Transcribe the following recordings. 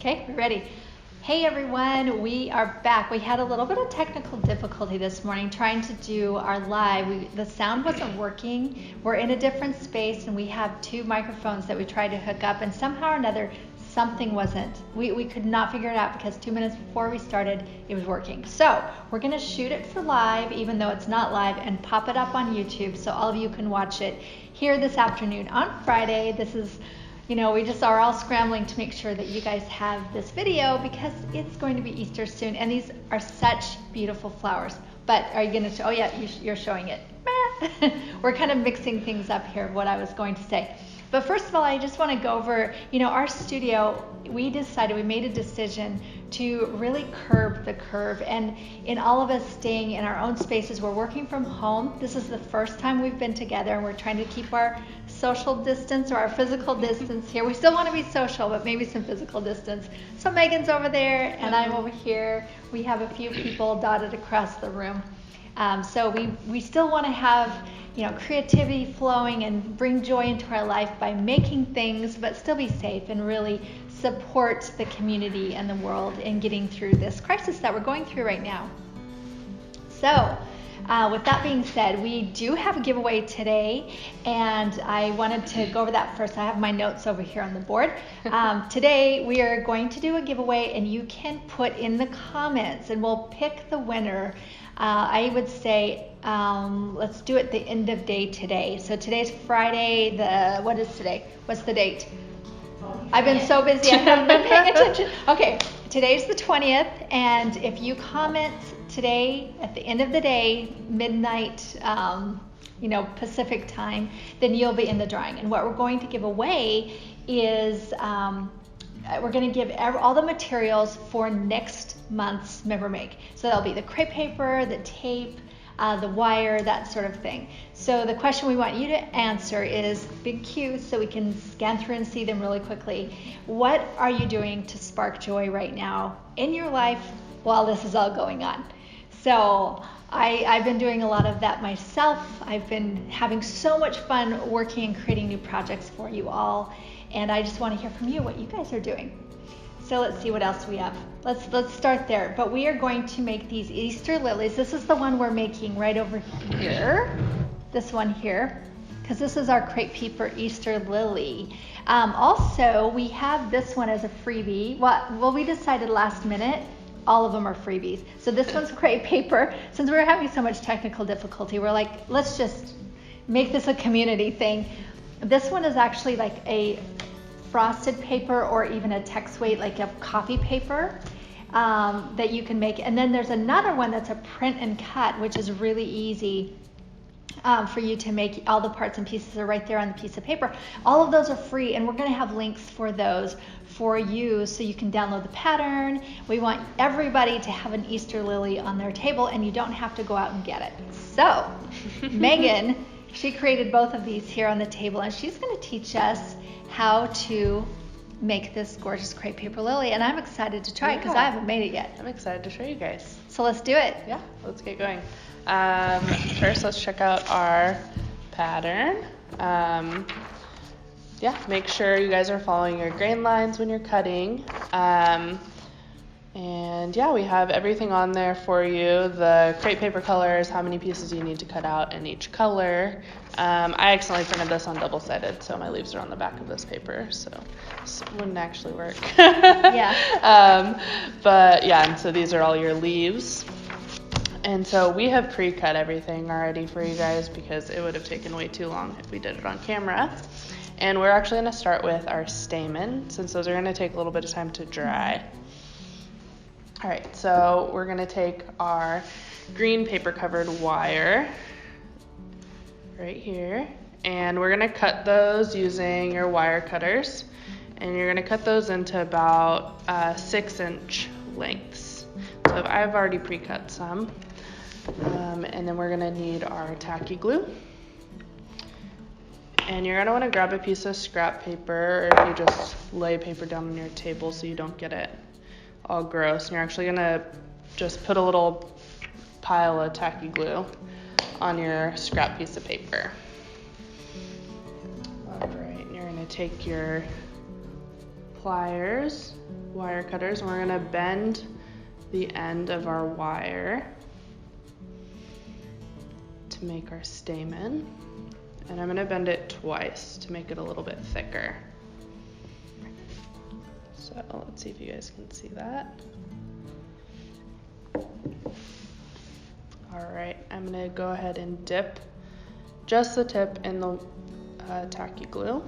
Okay, we're ready. Hey everyone, we are back. We had a little bit of technical difficulty this morning trying to do our live. The sound wasn't working. We're in a different space and we have two microphones that we tried to hook up, and somehow or another something wasn't. We could not figure it out because 2 minutes before we started it was working. So we're going to shoot it for live even though it's not live and pop it up on YouTube so all of you can watch it here this afternoon on Friday. This is we just are all scrambling to make sure that you guys have this video because it's going to be Easter soon, and these are such beautiful flowers. But are you going to show? Oh yeah, you're showing it. We're kind of mixing things up here, what I was going to say. But first of all, I just want to go over, our studio. We made a decision to really curb the curve, and in all of us staying in our own spaces, we're working from home. This is the first time we've been together, and we're trying to keep our social distance or our physical distance here. We still want to be social, but maybe some physical distance. So Megan's over there, and I'm over here. We have a few people dotted across the room. So we still want to have creativity flowing and bring joy into our life by making things, but still be safe and really support the community and the world in getting through this crisis that we're going through right now. So with that being said, we do have a giveaway today, and I wanted to go over that first. I have my notes over here on the board. Today we are going to do a giveaway, and you can put in the comments and we'll pick the winner. I would say let's do it the end of day today. So today's Friday. What is today? What's the date? I've been so busy I haven't been paying attention. Okay, today's the 20th, and if you comment today at the end of the day, midnight, Pacific time, then you'll be in the drawing. And what we're going to give away is we're going to give all the materials for next month's Member Make. So that'll be the crepe paper, the tape, the wire, that sort of thing. So the question we want you to answer is big Q, so we can scan through and see them really quickly. What are you doing to spark joy right now in your life while this is all going on? So I've been doing a lot of that myself. I've been having so much fun working and creating new projects for you all, and I just want to hear from you what you guys are doing. So let's see what else we have. Let's start there. But we are going to make these Easter lilies. This is the one we're making right over here. This one here, because this is our crepe paper Easter lily. Also, we have this one as a freebie. Well, we decided last minute. All of them are freebies. So this one's crepe paper. Since we're having so much technical difficulty, we're like, let's just make this a community thing. This one is actually like a frosted paper or even a text weight, like a copy paper that you can make. And then there's another one that's a print and cut, which is really easy for you to make. All the parts and pieces are right there on the piece of paper. All of those are free, and we're going to have links for those for you so you can download the pattern. We want everybody to have an Easter lily on their table, and you don't have to go out and get it. So Megan, she created both of these here on the table, and she's going to teach us how to make this gorgeous crepe paper lily, and I'm excited to try it because I haven't made it yet. I'm excited to show you guys. So let's do it. Yeah, let's get going. First, let's check out our pattern. Make sure you guys are following your grain lines when you're cutting. We have everything on there for you. The crepe paper colors, how many pieces you need to cut out in each color. I accidentally printed this on double-sided, so my leaves are on the back of this paper, so this wouldn't actually work. Yeah. And so these are all your leaves. And so we have pre-cut everything already for you guys because it would have taken way too long if we did it on camera. And we're actually going to start with our stamen, since those are going to take a little bit of time to dry. All right, so we're going to take our green paper covered wire right here, and we're going to cut those using your wire cutters, and you're going to cut those into about 6-inch lengths. So I've already pre-cut some, and then we're going to need our tacky glue. And you're going to want to grab a piece of scrap paper, or if you just lay paper down on your table so you don't get it all gross. And you're actually going to just put a little pile of tacky glue on your scrap piece of paper. All right, and you're going to take your pliers, wire cutters, and we're gonna bend the end of our wire to make our stamen. And I'm gonna bend it twice to make it a little bit thicker. So let's see if you guys can see that. All right, I'm gonna go ahead and dip just the tip in the tacky glue.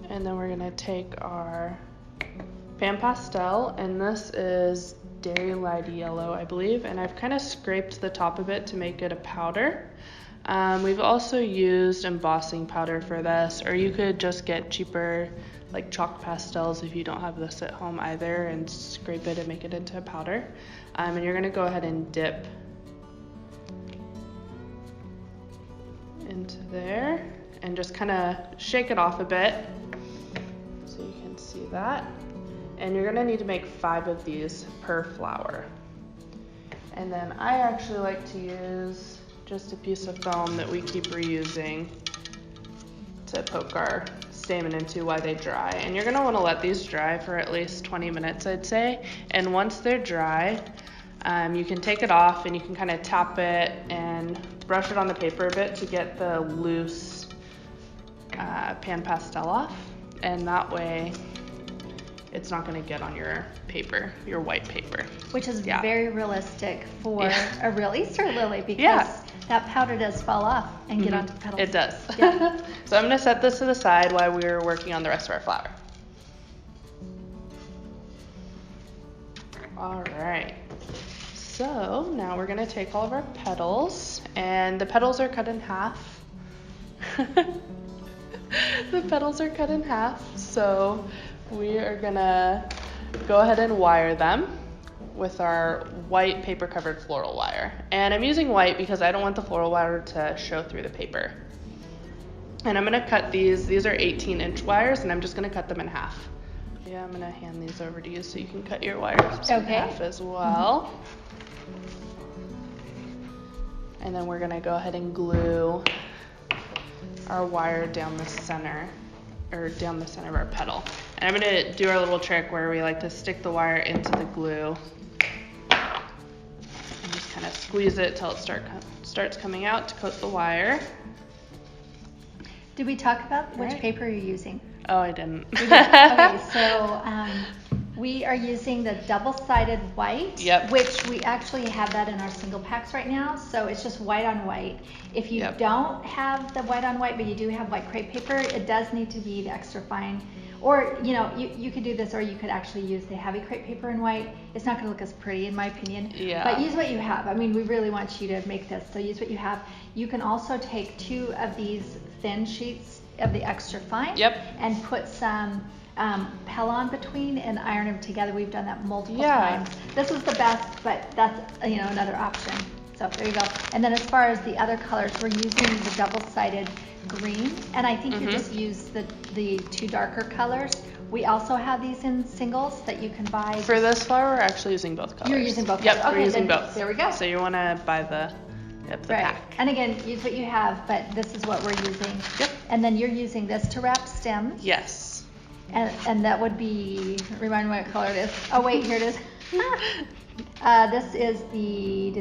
And then we're gonna take our Pan Pastel, and this is Dairy Light Yellow, I believe, and I've kind of scraped the top of it to make it a powder. We've also used embossing powder for this, or you could just get cheaper like chalk pastels if you don't have this at home either, and scrape it and make it into a powder. And you're gonna go ahead and dip into there and just kind of shake it off a bit so you can see that. And you're gonna need to make 5 of these per flower. And then I actually like to use just a piece of foam that we keep reusing to poke our stamen into while they dry. And you're gonna wanna let these dry for at least 20 minutes, I'd say. And once they're dry, you can take it off and you can kind of tap it and brush it on the paper a bit to get the loose Pan Pastel off. And that way, it's not going to get on your paper, your white paper. Which is very realistic for a real Easter lily, because that powder does fall off and get onto the petals. It does. Yeah. So I'm going to set this to the side while we're working on the rest of our flower. All right. So now we're going to take all of our petals, and the petals are cut in half. The petals are cut in half, so we are gonna go ahead and wire them with our white paper covered floral wire. And I'm using white because I don't want the floral wire to show through the paper. And I'm gonna cut these are 18-inch wires, and I'm just gonna cut them in half. Yeah, I'm gonna hand these over to you so you can cut your wires in half as well. And then we're gonna go ahead and glue our wire down the center, or down the center of our petal. And I'm gonna do our little trick where we like to stick the wire into the glue and just kind of squeeze it till it starts coming out to coat the wire. Did we talk about which paper you're using? Oh, I didn't. Okay, so we are using the double-sided white, which we actually have that in our single packs right now. So it's just white on white. If you don't have the white on white, but you do have white crepe paper, it does need to be the extra fine. Or, you know, you could do this, or you could actually use the heavy crepe paper in white. It's not going to look as pretty, in my opinion. Yeah. But use what you have. I mean, we really want you to make this, so use what you have. You can also take 2 of these thin sheets of the extra fine and put some Pellon between and iron them together. We've done that multiple times. This is the best, but that's another option. So there you go. And then as far as the other colors, we're using the double-sided green, and I think you just use the 2 darker colors. We also have these in singles that you can buy. For this flower, we're actually using both colors. You're using both colors. We're using both. There we go. So you want to buy the pack. And again, use what you have, but this is what we're using. Yep. And then you're using this to wrap stems. Yes. And that would be, remind me what color it is. Oh wait, here it is. This is the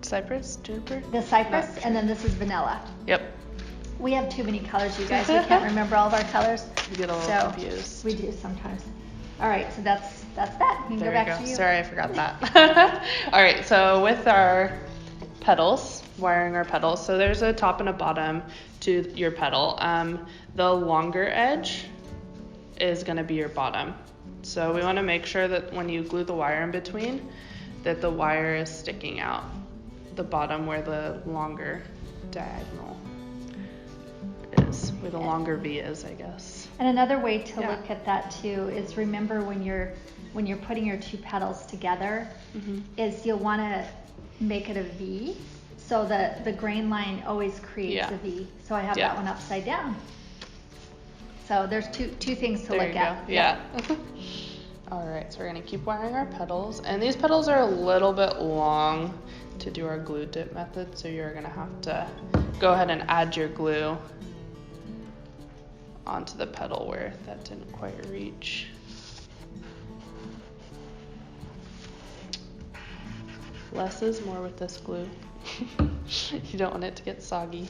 Cypress, juniper? The cypress, and then this is vanilla. Yep. We have too many colors, you guys. We can't remember all of our colors. We get a little confused. We do sometimes. All right, so that's that. You can go back to you. Sorry, I forgot that. All right, so with our petals, wiring our petals, so there's a top and a bottom to your petal. The longer edge is going to be your bottom. So we want to make sure that when you glue the wire in between, that the wire is sticking out the bottom where the longer diagonal is, where the longer V is, I guess. And another way to look at that too is, remember when you're putting your 2 petals together, is you'll want to make it a V, so the grain line always creates a V. So I have that one upside down. So there's two things to look at. Yeah. All right, so we're gonna keep wiring our petals, and these petals are a little bit long to do our glue dip method, so you're gonna have to go ahead and add your glue onto the petal where that didn't quite reach. Less is more with this glue. You don't want it to get soggy.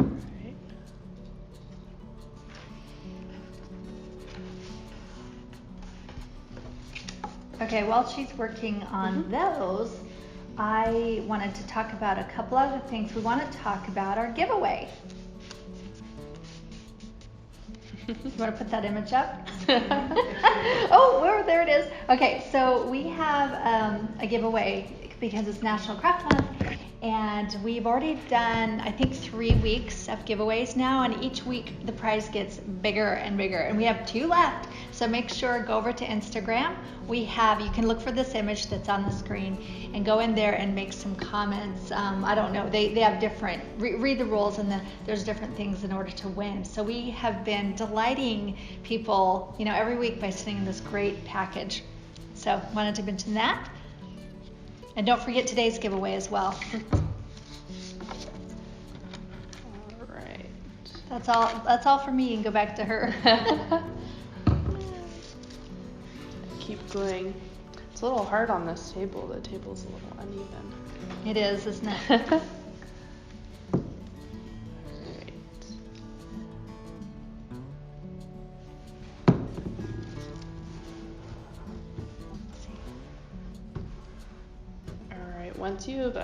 Right. Okay, while she's working on those, I wanted to talk about a couple other things. We want to talk about our giveaway. You want to put that image up? Oh, there it is. Okay, so we have a giveaway because it's National Craft Month, and we've already done, I think, 3 weeks of giveaways now, and each week the prize gets bigger and bigger, and we have 2 left. So make sure, go over to Instagram. You can look for this image that's on the screen and go in there and make some comments. I don't know, they have different, read the rules, and there's different things in order to win. So we have been delighting people, every week by sending this great package. So wanted to mention that. And don't forget today's giveaway as well. All right. That's all for me, and go back to her. Keep gluing. It's a little hard on this table. The table's a little uneven. It is, isn't it? Once you've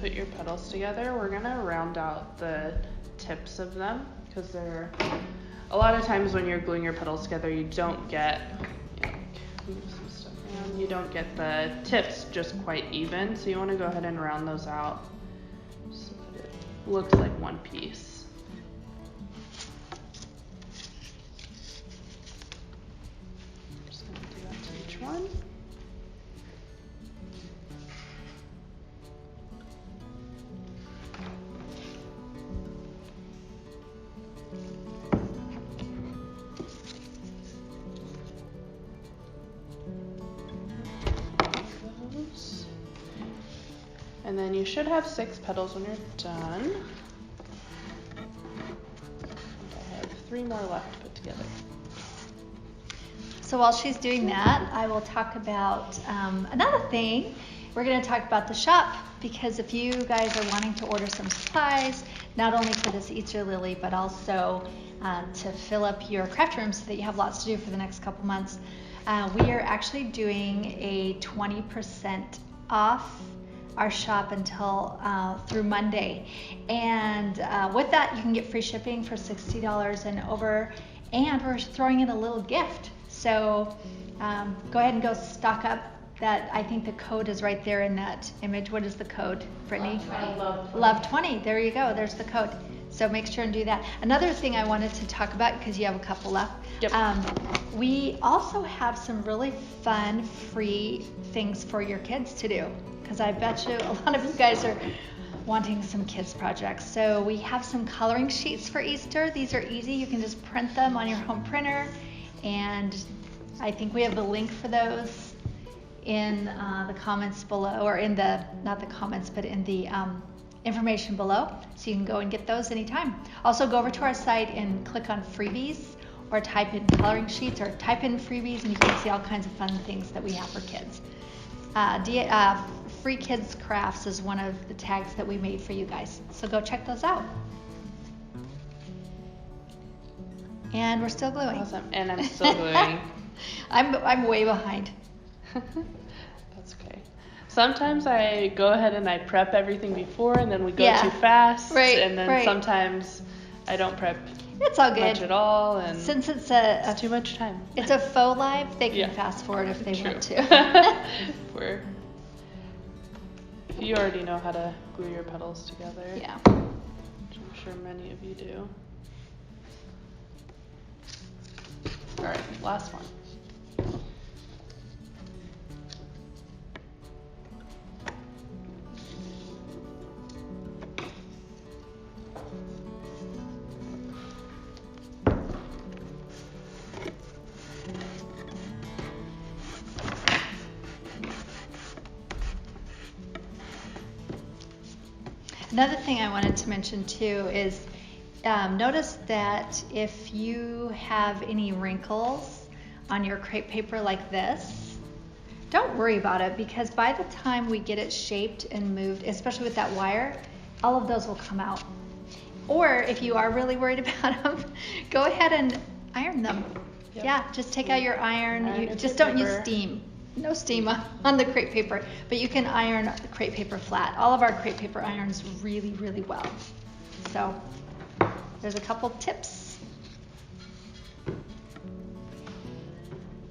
put your petals together, we're gonna round out the tips of them, because a lot of times when you're gluing your petals together, you don't get you don't get the tips just quite even, so you want to go ahead and round those out so that it looks like one piece. I'm just gonna do that to each one. And then you should have 6 petals when you're done. I have 3 more left to put together. So while she's doing that, I will talk about another thing. We're going to talk about the shop, because if you guys are wanting to order some supplies, not only for this Easter lily, but also to fill up your craft room so that you have lots to do for the next couple months, we are actually doing a 20% off our shop until through Monday, and with that you can get free shipping for $60 and over, and we're throwing in a little gift. So go ahead and go stock up. That, I think the code is right there in that image. What is the code, Brittany? Love 20. There you go. There's the code. So make sure and do that. Another thing I wanted to talk about, because you have a couple left. Yep. We also have some really fun free things for your kids to do, because I bet you a lot of you guys are wanting some kids projects. So we have some coloring sheets for Easter. These are easy. You can just print them on your home printer, and I think we have the link for those in the comments below, or in the, not the comments, but in the information below. So you can go and get those anytime. Also go over to our site and click on freebies, or type in coloring sheets, or type in freebies, and you can see all kinds of fun things that we have for kids. Free Kids Crafts is one of the tags that we made for you guys. So go check those out. And we're still gluing. Awesome. And I'm still gluing. I'm way behind. That's okay. Sometimes I go ahead and I prep everything before, and then we go too fast. Right, and then sometimes I don't prep it's all good. much at all. And since it's too much time. It's a faux live, they can fast forward if they want to. If you already know how to glue your petals together. Yeah. Which I'm sure many of you do. All right, last one. Another thing I wanted to mention too is notice that if you have any wrinkles on your crepe paper like this, don't worry about it, because by the time we get it shaped and moved, especially with that wire, all of those will come out. Or if you are really worried about them, go ahead and iron them. Yep. Yeah, just take out your iron. You just don't use steam. No steam on the crepe paper, but you can iron the crepe paper flat. All of our crepe paper irons really, really well. So there's a couple tips.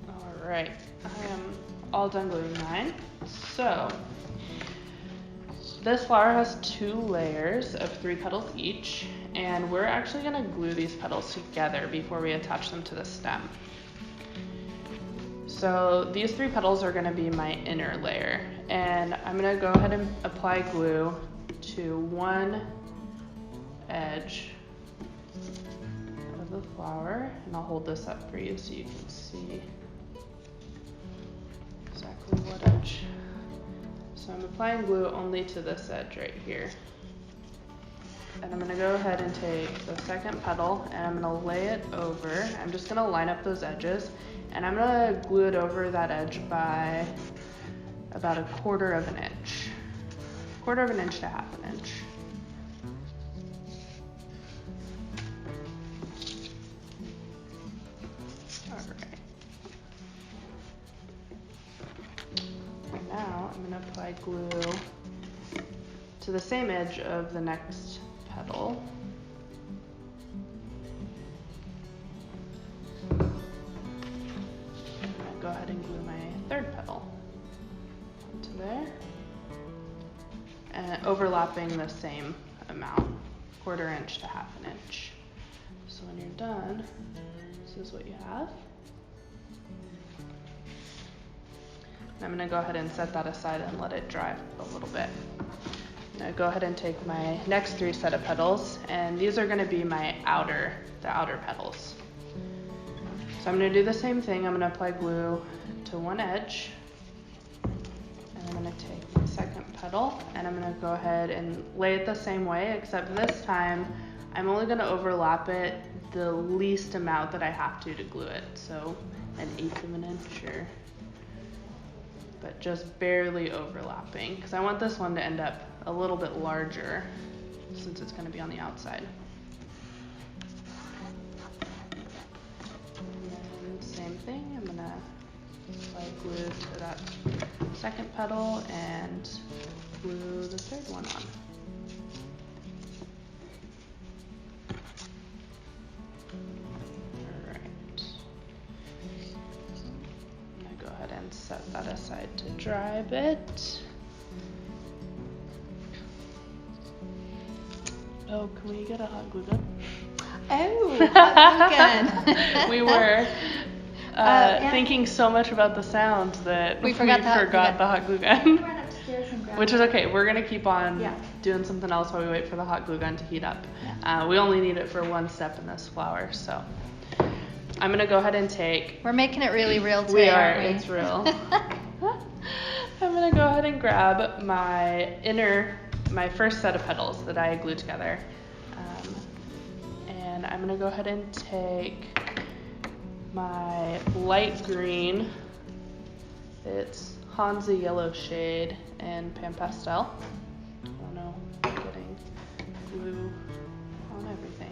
All right, I am all done gluing mine. So this flower has 2 layers of 3 petals each, and we're actually going to glue these petals together before we attach them to the stem. So these 3 petals are going to be my inner layer, and I'm going to go ahead and apply glue to one edge of the flower, and I'll hold this up for you so you can see exactly what edge. So I'm applying glue only to this edge right here. And I'm going to go ahead and take the second petal and I'm going to lay it over. I'm just going to line up those edges, and I'm going to glue it over that edge by about 1/4 of an inch. 1/4 of an inch to 1/2 an inch. Alright. And now I'm going to apply glue to the same edge of the next petal. Go ahead and glue my third petal onto there, and overlapping the same amount, 1/4 inch to 1/2 an inch. So when you're done, this is what you have. And I'm going to go ahead and set that aside and let it dry a little bit. Now go ahead and take my next 3 set of petals, and these are going to be my the outer petals. So I'm going to do the same thing. I'm going to apply glue to one edge, and I'm going to take my second petal and I'm going to go ahead and lay it the same way, except this time I'm only going to overlap it the least amount that I have to glue it. So 1/8 of an inch, but just barely overlapping, because I want this one to end up a little bit larger since it's going to be on the outside. And same thing, I'm going to apply glue to that second petal and glue the third one on. Alright. I'm going to go ahead and set that aside to dry a bit. Oh, can we get a hot glue gun? Oh, hot glue gun. We were thinking so much about the sound that we forgot the hot glue gun. Run upstairs and grab Which is okay. We're going to keep on Yeah. doing something else while we wait for the hot glue gun to heat up. Yeah. We only need it for one step in this flower, so I'm going to go ahead and take... We're making it really real today, We are. aren't we? It's real. I'm going to go ahead and grab my first set of petals that I glued together. And I'm going to go ahead and take my light green. It's Hansa Yellow Shade and Pan Pastel. Oh no, I'm getting glue on everything.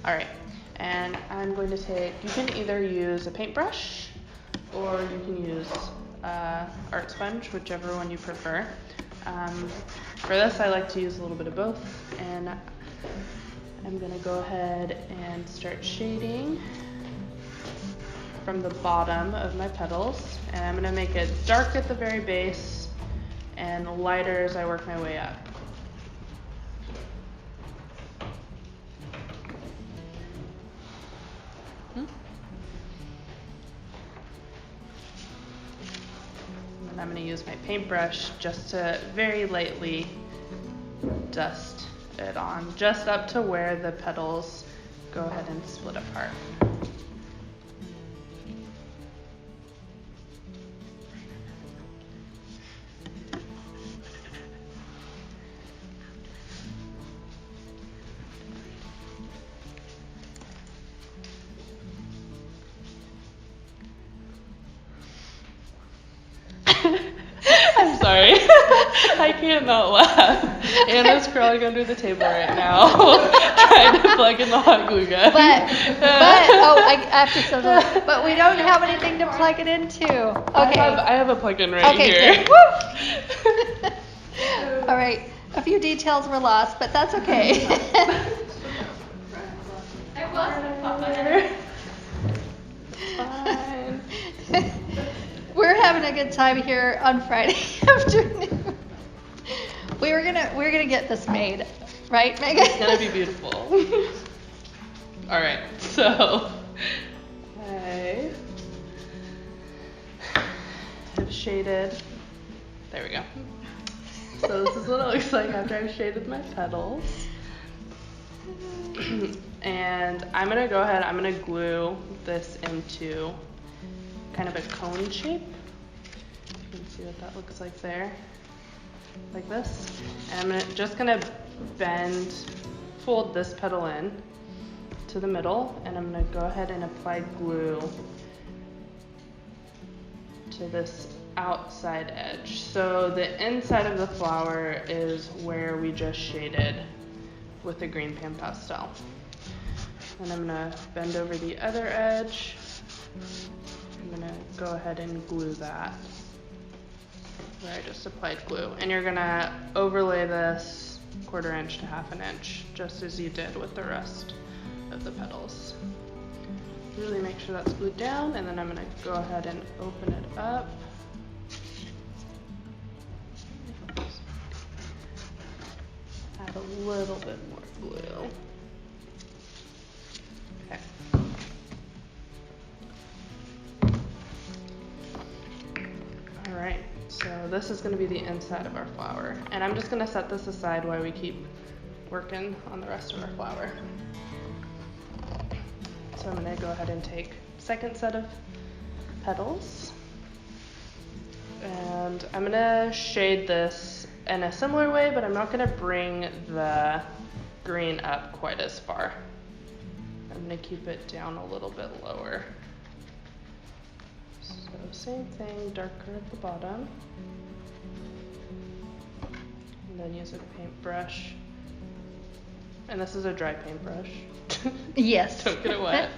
Alright, and I'm going to take, you can either use a paintbrush or you can use art sponge, whichever one you prefer. For this, I like to use a little bit of both, and I'm going to go ahead and start shading from the bottom of my petals, and I'm going to make it dark at the very base and lighter as I work my way up. And I'm going to use my paintbrush just to very lightly dust it on, just up to where the petals go ahead and split apart. I can't not laugh. Anna's crawling under the table right now, trying to plug in the hot glue gun. But I have to say that. But we don't have anything to plug it into. Okay. I have a plug-in right here. Okay, good. Woo! All right. A few details were lost, but that's okay. Fine. We're having a good time here on Friday afternoon. We're gonna get this made, right, Megan? It's gonna be beautiful. All right, so I have shaded. There we go. So this is what it looks like after I've shaded my petals. And I'm gonna go ahead. I'm gonna glue this into kind of a cone shape. You can see what that looks like there, like this. And I'm just gonna fold this petal in to the middle, and I'm gonna go ahead and apply glue to this outside edge. So the inside of the flower is where we just shaded with the green pan pastel. And I'm gonna bend over the other edge. I'm gonna go ahead and glue that where I just applied glue. And you're gonna overlay this 1/4 inch to 1/2 inch, just as you did with the rest of the petals. Really make sure that's glued down, and then I'm gonna go ahead and open it up. Add a little bit more glue. Okay. All right, so this is gonna be the inside of our flower. And I'm just gonna set this aside while we keep working on the rest of our flower. So I'm gonna go ahead and take second set of petals. And I'm gonna shade this in a similar way, but I'm not gonna bring the green up quite as far. I'm gonna keep it down a little bit lower. So same thing, darker at the bottom. And then use a paintbrush. And this is a dry paintbrush. Yes. Don't get it wet.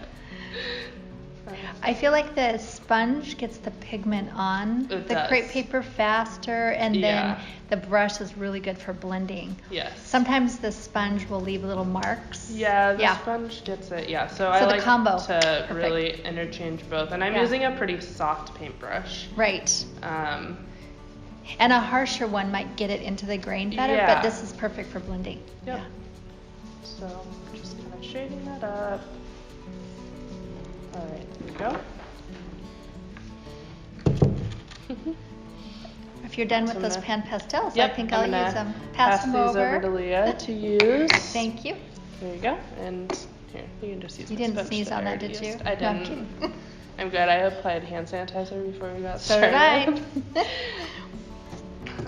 I feel like the sponge gets the pigment on the crepe paper faster, and then the brush is really good for blending. Yes. Sometimes the sponge will leave little marks. Yeah, the sponge gets it. Yeah, so I like to really interchange both. And I'm using a pretty soft paintbrush. Right. And a harsher one might get it into the grain better, but this is perfect for blending. Yep. Yeah. So just kind of shading that up. All right, there we go. If you're done with those pan pastels, I think I'll use them. Pass these over to Leah to use. Thank you. There you go. And here, you can just use the sponge. You didn't sneeze on that, did you? I didn't. No, I'm good. I applied hand sanitizer before we got started. So did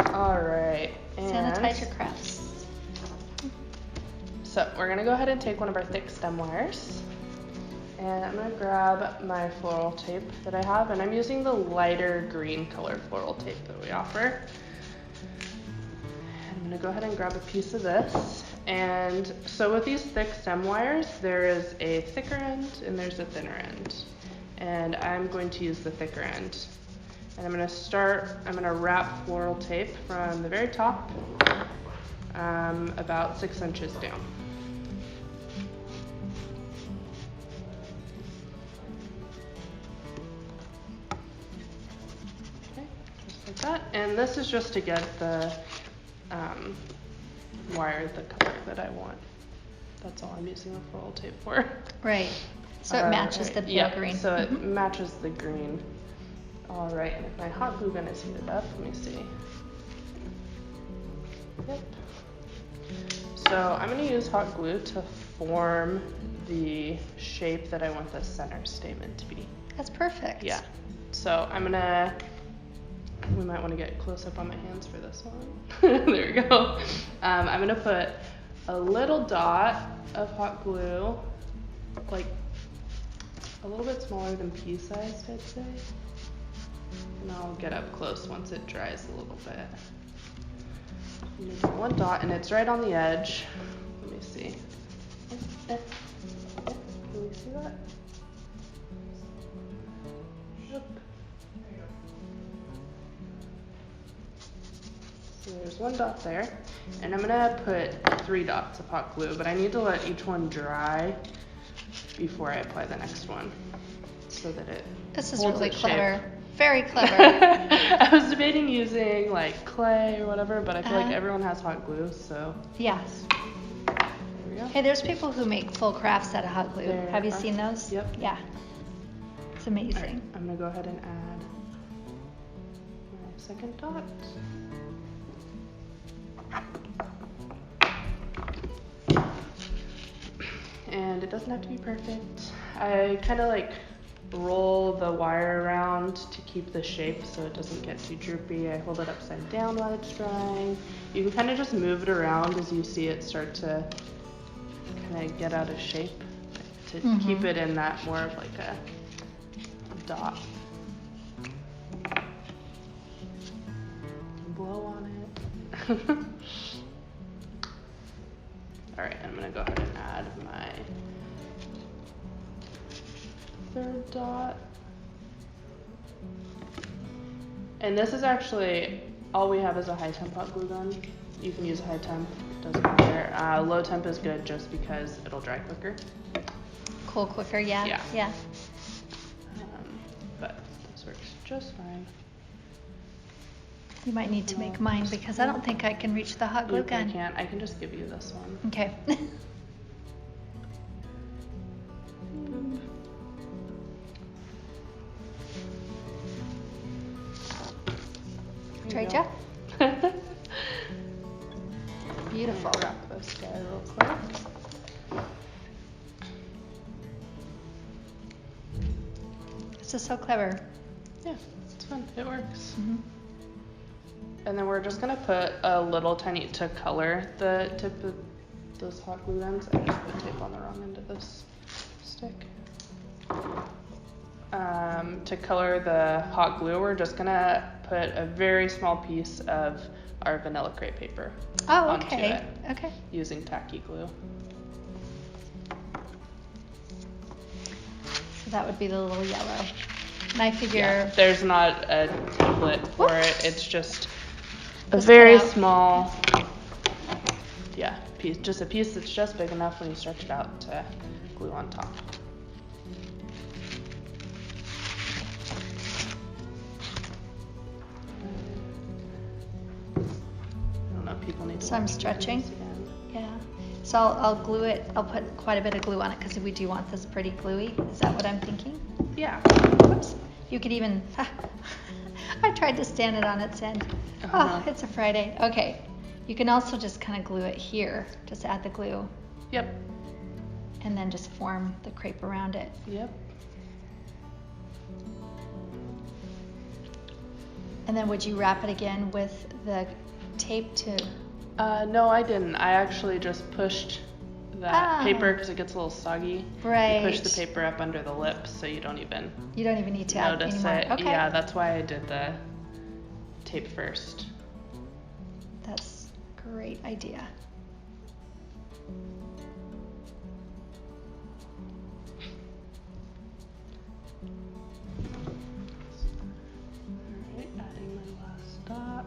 I. All right. Sanitize your crafts. So we're gonna go ahead and take one of our thick stem wires, and I'm gonna grab my floral tape that I have, and I'm using the lighter green color floral tape that we offer. I'm gonna go ahead and grab a piece of this. And so with these thick stem wires, there is a thicker end and there's a thinner end. And I'm going to use the thicker end. And I'm gonna wrap floral tape from the very top about 6 inches down. Okay, just like that. And this is just to get the wire the color that I want. That's all I'm using the floral tape for. Right. So it matches the green. So it matches the green. All right, and if my hot glue gun is heated up, let me see. Yep. So I'm going to use hot glue to form the shape that I want the center statement to be. That's perfect. Yeah. So we might want to get close up on my hands for this one. There we go. I'm going to put a little dot of hot glue, like a little bit smaller than pea-sized, I'd say. And I'll get up close once it dries a little bit. I'm gonna do one dot, and it's right on the edge. Let me see. Can we see that? Yep. So there's one dot there, and I'm gonna put 3 dots of hot glue, but I need to let each one dry before I apply the next one, so that it This is holds really its clever. shape. Very clever. I was debating using like clay or whatever, but I feel like everyone has hot glue, so Yes. there we go. Hey, there's people who make full crafts out of hot glue. There Have you are. seen those? Yep. Yeah. It's All right, amazing. I'm gonna go ahead and add my second dot. And it doesn't have to be perfect. I kind of like roll the wire around to keep the shape so it doesn't get too droopy. I hold it upside down while it's drying. You can kind of just move it around as you see it start to kind of get out of shape to keep it in that more of like a dot. Blow on it. All right, I'm gonna go ahead and add my third dot. And this is actually, all we have is a high temp hot glue gun. You can use a high temp, doesn't matter. Low temp is good just because it'll dry quicker. Cool quicker, yeah. Yeah. But this works just fine. You might need to make mine because I don't think I can reach the hot glue You gun. can't. I can just give you this one. Okay. Try, Jeff. Beautiful. Wrap this guy real quick. This is so clever. Yeah, it's fun. It works. Mm-hmm. And then we're just gonna put a little tiny to color the tip of those hot glue guns. I just put tape on the wrong end of this stick. To color the hot glue, we're just gonna put a very small piece of our vanilla crepe paper onto it Okay. using tacky glue. So that would be the little yellow. And I figure Yeah, there's not a template for it. It's just a Just very cut out. small, piece. Just a piece that's just big enough when you stretch it out to glue on top. I don't know, people need to So I'm watch these stretching? videos again. Yeah. So I'll glue it. I'll put quite a bit of glue on it because we do want this pretty gluey. Is that what I'm thinking? Yeah. Whoops. You could even. I tried to stand it on its end. Oh, it's a Friday. Okay. You can also just kind of glue it here. Just add the glue Yep. and then just form the crepe around it. Yep. And then would you wrap it again with the tape to? No, I didn't. I actually just pushed that Oh. paper because it gets a little soggy. Right. You push the paper up under the lips so you don't even You don't even need to add notice anymore. it. Okay. Yeah, that's why I did the tape first. That's a great idea. Alright, adding my last dot.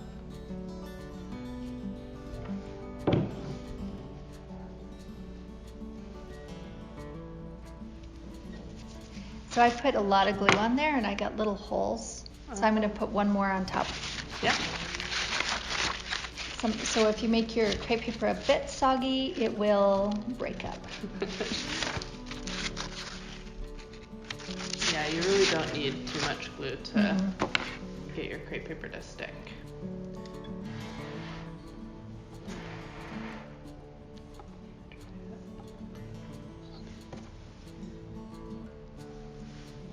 So I put a lot of glue on there and I got little holes. So I'm going to put one more on top. Yeah. So if you make your crepe paper a bit soggy, it will break up. Yeah, you really don't need too much glue to get your crepe paper to stick.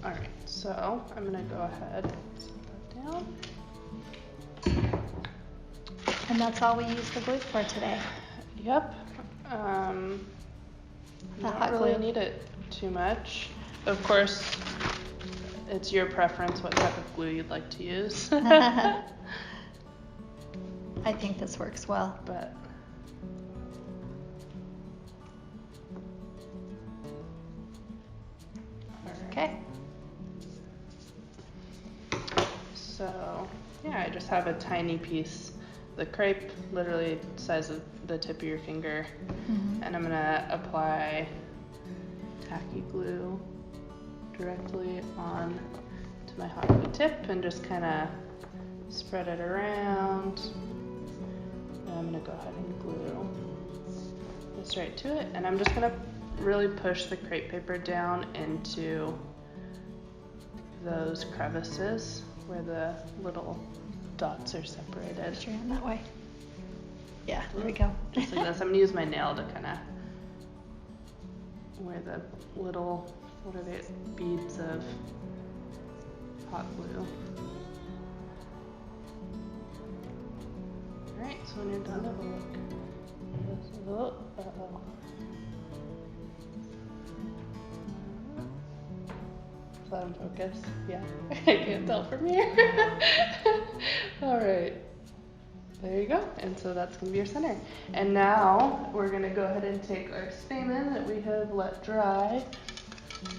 Alright, so I'm going to go ahead and set that down. And that's all we use the glue for today. Yep. The You hot don't really glue. need it too much. Of course, it's your preference what type of glue you'd like to use. I think this works well. But Okay. so yeah, I just have a tiny piece, the crepe, literally the size of the tip of your finger, and I'm gonna apply tacky glue directly on to my hot glue tip and just kind of spread it around. And I'm gonna go ahead and glue this right to it, and I'm just gonna really push the crepe paper down into those crevices where the little dots are separated. Put your hand that way. Yeah, there we go. Just like this. I'm gonna use my nail to kind of where the little, what are they, beads of hot glue. Alright, so when you're done, have a look. Uh-oh. Is that in focus? Yeah. I can't tell from here. Alright. There you go. And so that's going to be your center. And now we're going to go ahead and take our stamen that we have let dry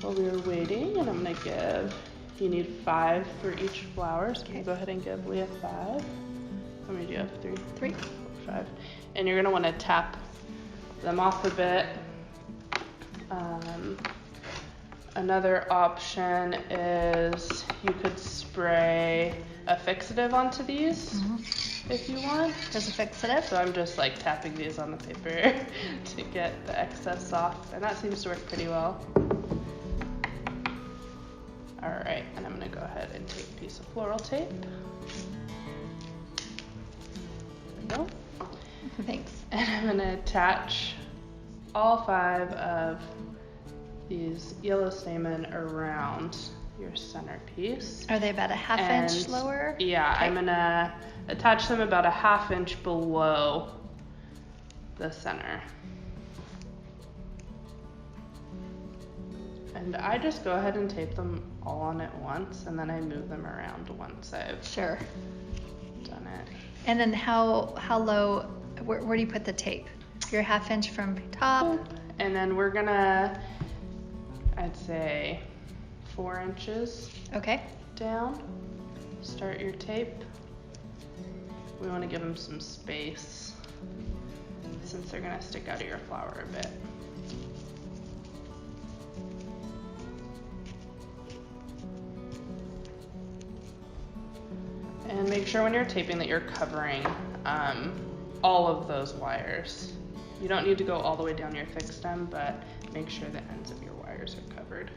while we were waiting. And I'm going to give, you need 5 for each flower. So I'm going to go ahead and give Leah 5. How many do you have? 3? 3. 5. And you're going to want to tap them off a bit. Another option is you could spray a fixative onto these if you want. There's a fixative. So I'm just like tapping these on the paper to get the excess off, and that seems to work pretty well. Alright, and I'm going to go ahead and take a piece of floral tape. There we go. Thanks. And I'm going to attach all 5 of these yellow stamen around your centerpiece. Are they about a half inch lower? Yeah, okay. I'm going to attach them about a half inch below the center. And I just go ahead and tape them all on at once, and then I move them around once I've done it. And then how low, where do you put the tape? You're a half inch from top? And then we're gonna, I'd say 4 inches down. Start your tape. We want to give them some space since they're gonna stick out of your flower a bit. And make sure when you're taping that you're covering all of those wires. You don't need to go all the way down your thick stem, but make sure the ends of your wires are covered.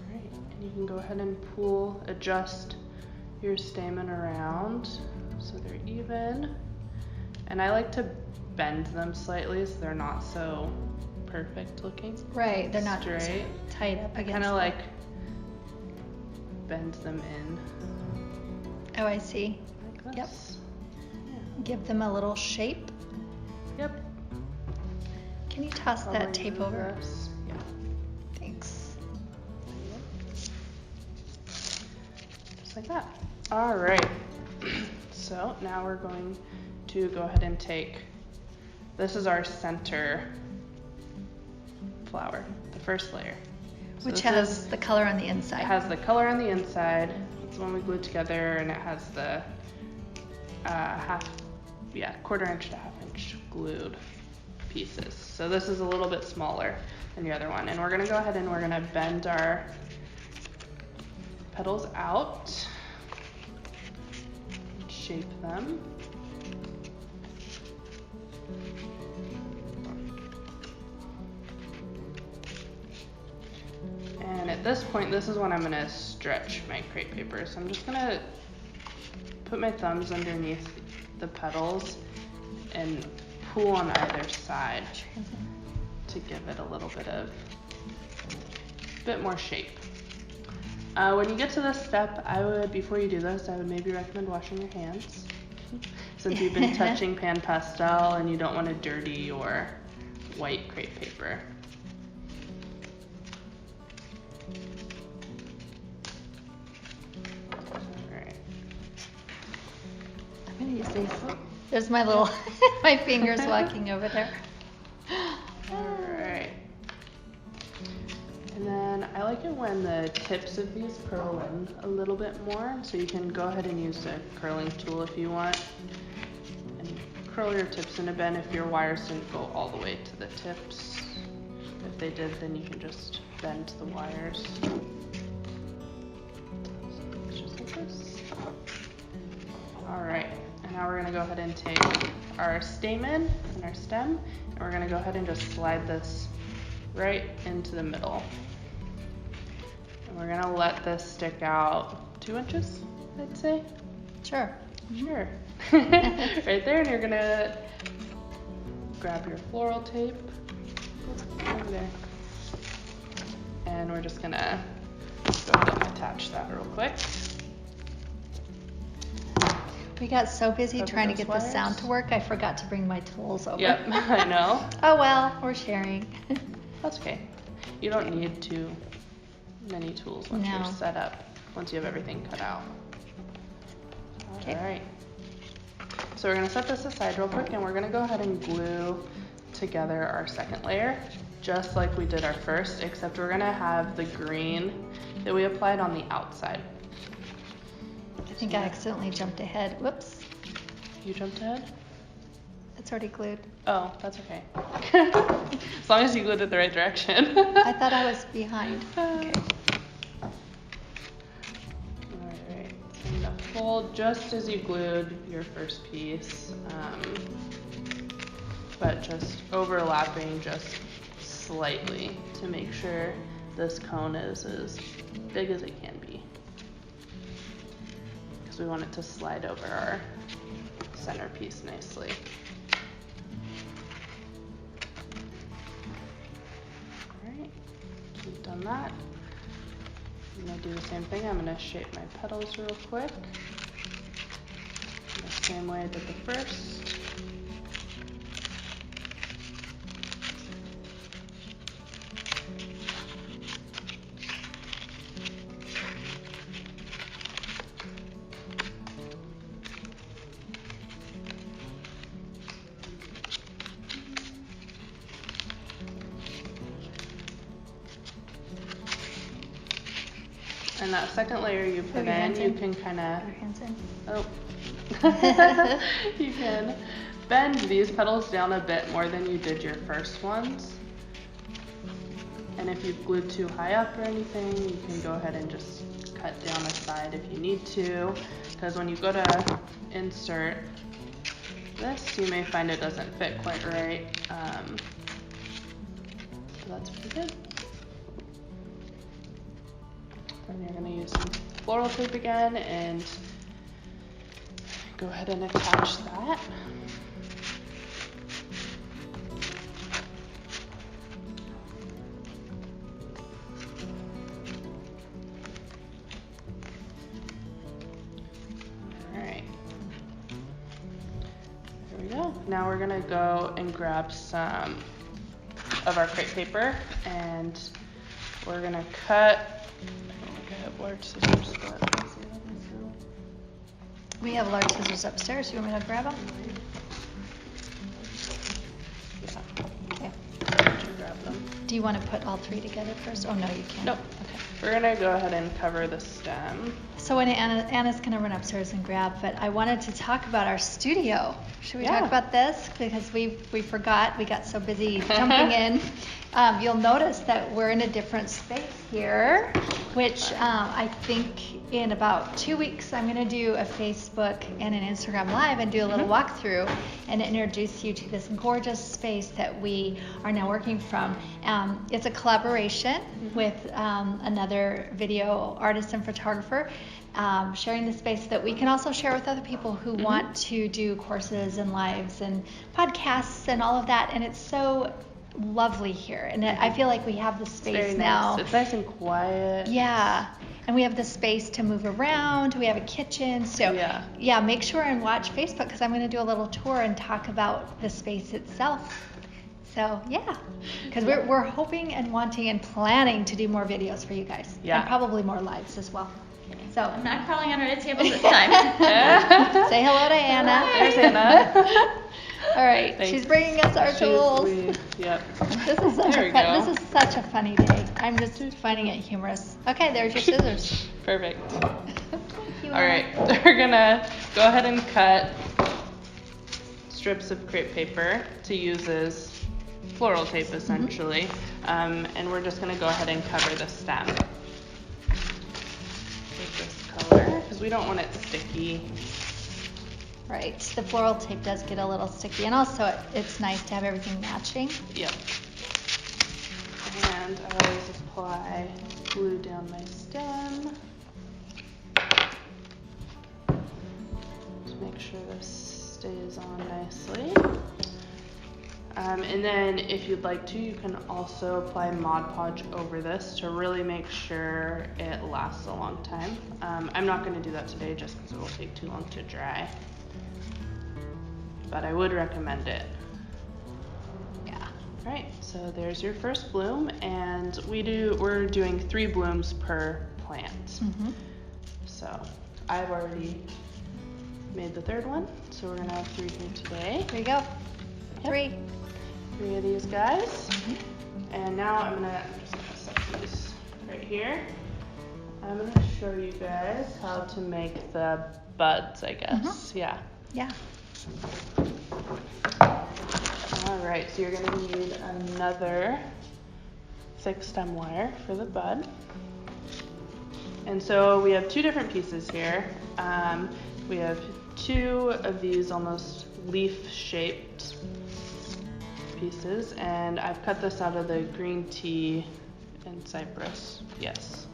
Alright, and you can go ahead and adjust your stamen around so they're even. And I like to bend them slightly so they're not so perfect looking. Right, they're not straight. Tight up against. Kind of like bend them in. Oh, I see. Like Yep. this. Give them a little shape. Yep. Can you toss that tape over? This. Yeah. Thanks. Just like that. All right. So now we're going to go ahead and take, this is our center flower, the first layer. So which has the color on the inside. It has the color on the inside. It's the one we glued together, and it has the quarter inch to half inch glued pieces. So this is a little bit smaller than the other one. And we're gonna go ahead and we're gonna bend our petals out, and shape them. And at this point, this is when I'm gonna stretch my crepe paper. So I'm just gonna put my thumbs underneath the petals and pull on either side to give it a little bit more shape. When you get to this step, before you do this, I would maybe recommend washing your hands since you've been touching pan pastel and you don't want to dirty your white crepe paper. use these. There's my little, my fingers walking over there. Alright. And then I like it when the tips of these curl in a little bit more, so you can go ahead and use a curling tool if you want. And curl your tips in a bit if your wires didn't go all the way to the tips. If they did, then you can just bend the wires. Just like this. Alright, and now we're going to go ahead and take our stamen and our stem, and we're going to go ahead and just slide this right into the middle. And we're going to let this stick out 2 inches, I'd say. Sure. Sure. Right there, and you're going to grab your floral tape over there. And we're just going to go ahead and attach that real quick. We got so busy Over trying to those get the wires. sound to work, I forgot to bring my tools over. Yep, I know. Oh well, we're sharing. That's okay. You don't need too many tools once No. you're set up, once you have everything cut out. Okay. Alright. So we're going to set this aside real quick, and we're going to go ahead and glue together our second layer, just like we did our first, except we're going to have the green that we applied on the outside. I think I accidentally jumped ahead. Whoops. You jumped ahead? It's already glued. Oh, that's okay. As long as you glued it the right direction. I thought I was behind. Okay. Alright, so I'm going to fold just as you glued your first piece, but just overlapping just slightly to make sure this cone is as big as it can be. Because we want it to slide over our centerpiece nicely. Alright, we've done that. I'm going to do the same thing. I'm going to shape my petals real quick. The same way I did the first. And that second layer you put your hands in, you in. can kind of, Your hands in. oh, you can bend these petals down a bit more than you did your first ones. And if you've glued too high up or anything, you can go ahead and just cut down a side if you need to. Because when you go to insert this, you may find it doesn't fit quite right. So that's pretty good. Then you're going to use some floral tape again and go ahead and attach that. Alright. There we go. Now we're going to go and grab some of our crepe paper, and we're going to cut. I have large scissors, but We have large scissors upstairs. You want me to grab them? Okay. grab them. Do you want to put all three together first? Oh, no, you can't. Nope. Okay. We're gonna go ahead and cover the stem. So when Anna's going to run upstairs and grab, but I wanted to talk about our studio. Should we talk about this? Because we forgot. We got so busy jumping in. You'll notice that we're in a different space here, which I think in about 2 weeks I'm going to do a Facebook and an Instagram Live and do a little walkthrough and introduce you to this gorgeous space that we are now working from. It's a collaboration with another video artist and photographer, sharing the space that we can also share with other people who want to do courses and lives and podcasts and all of that. And it's so lovely here, and I feel like we have the space now. Nice. It's nice and quiet. Yeah, and we have the space to move around. We have a kitchen, so yeah, make sure and watch Facebook because I'm going to do a little tour and talk about the space itself. So yeah, because we're hoping and wanting and planning to do more videos for you guys, and probably more lives as well. So I'm not crawling under the table this time. say hello to Anna. Hannah. There's Hannah. All right, Thanks. she's bringing us our tools. Yep. This is this is such a funny day. I'm just finding it humorous. Okay, there's your scissors. Perfect. You All right, we're gonna go ahead and cut strips of crepe paper to use as floral tape essentially, and we're just gonna go ahead and cover the stem with this color because we don't want it sticky. Right, the floral tape does get a little sticky, and also it's nice to have everything matching. Yep. And I always apply glue down my stem to make sure this stays on nicely. And then if you'd like to, you can also apply Mod Podge over this to really make sure it lasts a long time. I'm not going to do that today just because it will take too long to dry, but I would recommend it. Yeah. All right, so there's your first bloom, and we're doing 3 blooms per plant. So I've already made the 3rd one, so we're gonna have 3 here today. There you go. Yep. 3 of these guys. And now I'm just gonna set these right here. I'm gonna show you guys how to make the buds, I guess. Yeah. All right, so you're gonna need another thick stem wire for the bud. And so we have 2 different pieces here. We have 2 of these almost leaf-shaped pieces, and I've cut this out of the green tea and cypress. Yes.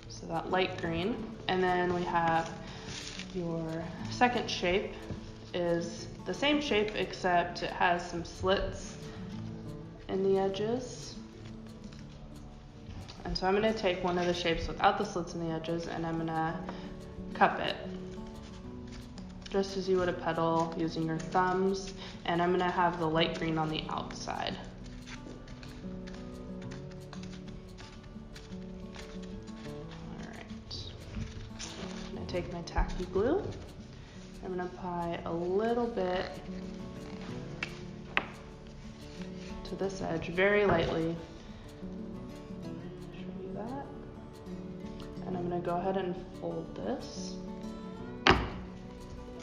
So that light green. And then we have your second shape is the same shape except it has some slits in the edges. And so I'm going to take one of the shapes without the slits in the edges and I'm going to cup it just as you would a petal using your thumbs, and I'm going to have the light green on the outside. Alright, I'm going to take my tacky glue. I'm going to apply a little bit to this edge, very lightly. Show you that. And I'm going to go ahead and fold this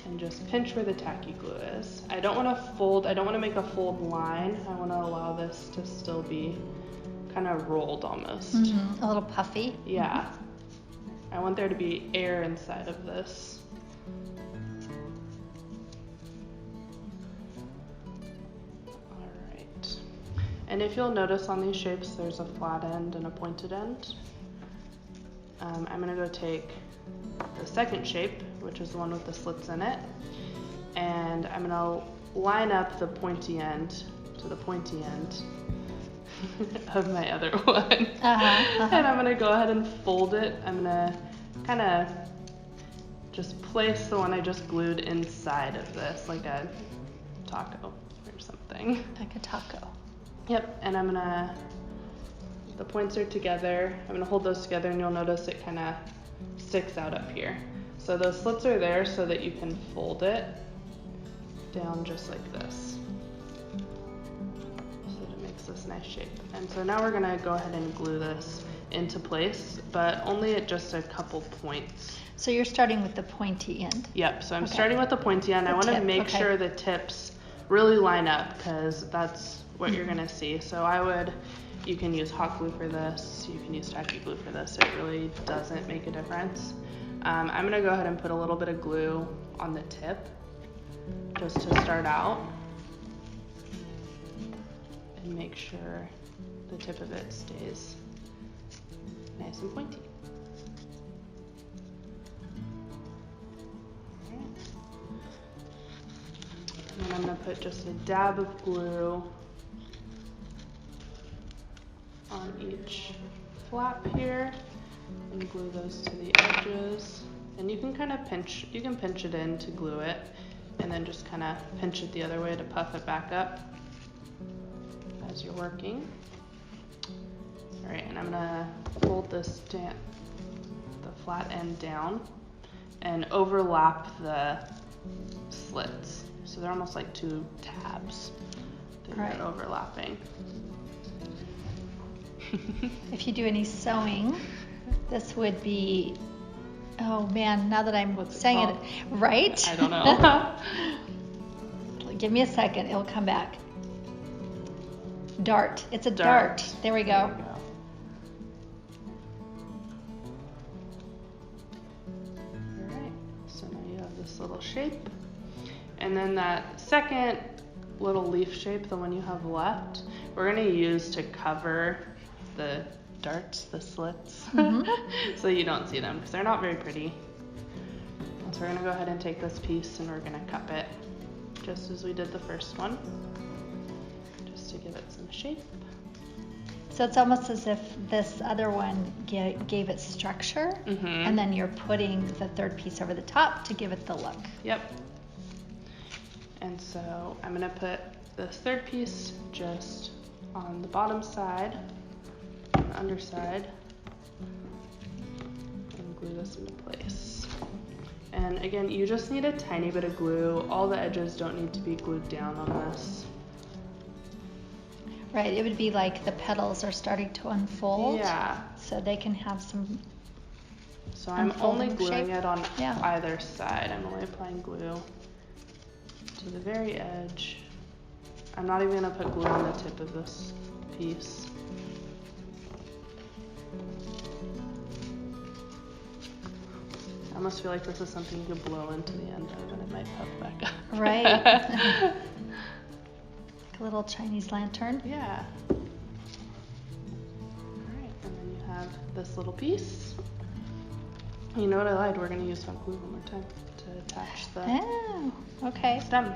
and just pinch where the tacky glue is. I don't want to fold, I don't want to make a fold line. I want to allow this to still be kind of rolled almost. A little puffy. Yeah. I want there to be air inside of this. Alright. And if you'll notice on these shapes, there's a flat end and a pointed end. I'm going to go take the second shape, which is the one with the slits in it, and I'm going to line up the pointy end to the pointy end of my other one. And I'm going to go ahead and fold it. I'm going to kind of just place the one I just glued inside of this, like a taco or something. Like a taco. Yep, and I'm going to, the points are together. I'm going to hold those together and you'll notice it kind of sticks out up here. So those slits are there so that you can fold it down just like this. So that it makes this nice shape. And so now we're gonna go ahead and glue this into place, but only at just a couple points. So you're starting with the pointy end. Yep, so I'm starting with the pointy end. I want to make sure the tips really line up because that's what you're gonna see. So you can use hot glue for this, you can use tacky glue for this, it really doesn't make a difference. I'm going to go ahead and put a little bit of glue on the tip just to start out and make sure the tip of it stays nice and pointy. And then I'm going to put just a dab of glue on each flap here and glue those to the edges. And you can kind of pinch it in to glue it and then just kind of pinch it the other way to puff it back up as you're working. All right, and I'm gonna fold this down, the flat end down, and overlap the slits. So they're almost like two tabs that Right. are overlapping. If you do any sewing, this would be, oh man, now that I'm What's it saying called? it, right? I don't know. Give me a second, it'll come back. Dart. It's a dart. There we go. Alright, so now you have this little shape. And then that second little leaf shape, the one you have left, we're going to use to cover the darts, the slits, so you don't see them because they're not very pretty. So we're going to go ahead and take this piece and we're going to cup it just as we did the first one, just to give it some shape. So it's almost as if this other one gave it structure, and then you're putting the third piece over the top to give it the look. Yep. And so I'm going to put this third piece just on the bottom side, on the underside, and glue this into place. And again, you just need a tiny bit of glue. All the edges don't need to be glued down on this. Right, it would be like the petals are starting to unfold. Yeah. So they can have some. So I'm only unfolding gluing shape. it on Yeah. either side. I'm only applying glue to the very edge. I'm not even going to put glue on the tip of this piece. I almost feel like this is something you could blow into the end of and it might puff back up. Right. Like a little Chinese lantern. Yeah. Alright, and then you have this little piece. You know what I lied? We're going to use hot glue one more time to attach the Oh, okay. stem.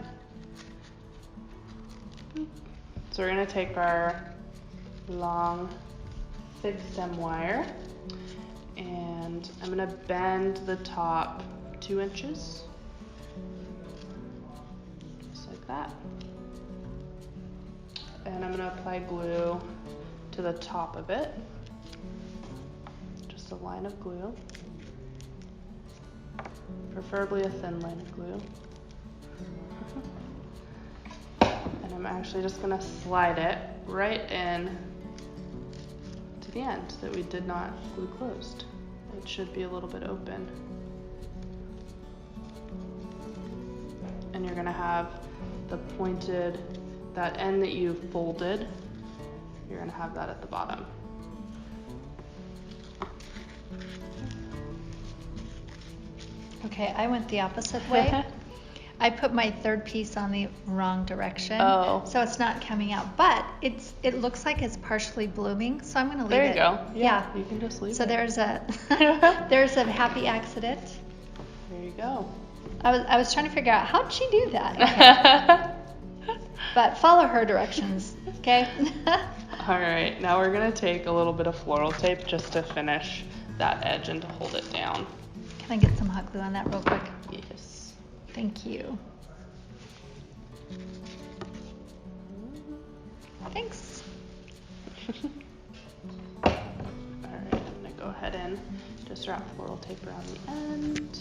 So we're going to take our long fig stem wire and I'm going to bend the top 2 inches, just like that. And I'm going to apply glue to the top of it, just a line of glue, preferably a thin line of glue. And I'm actually just going to slide it right in to the end that we did not glue closed. It should be a little bit open. And you're going to have the pointed, that end that you folded, you're going to have that at the bottom. Okay, I went the opposite way. I put my third piece on the wrong direction. Oh. So it's not coming out, but it looks like it's partially blooming, so I'm going to leave it. There you go. Yeah. You can just leave So it. there's a happy accident. There you go. I was trying to figure out how'd she do that. Okay. But follow her directions, okay? All right, now we're gonna take a little bit of floral tape just to finish that edge and to hold it down. Can I get some hot glue on that real quick? Yes. Thank you. Thanks. All right, I'm gonna go ahead and just wrap floral tape around the end.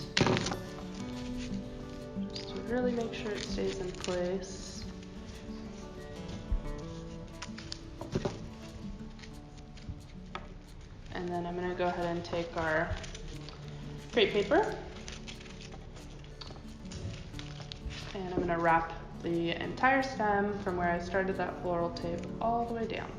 Just to really make sure it stays in place. And then I'm gonna go ahead and take our crepe paper and I'm gonna wrap the entire stem from where I started that floral tape all the way down.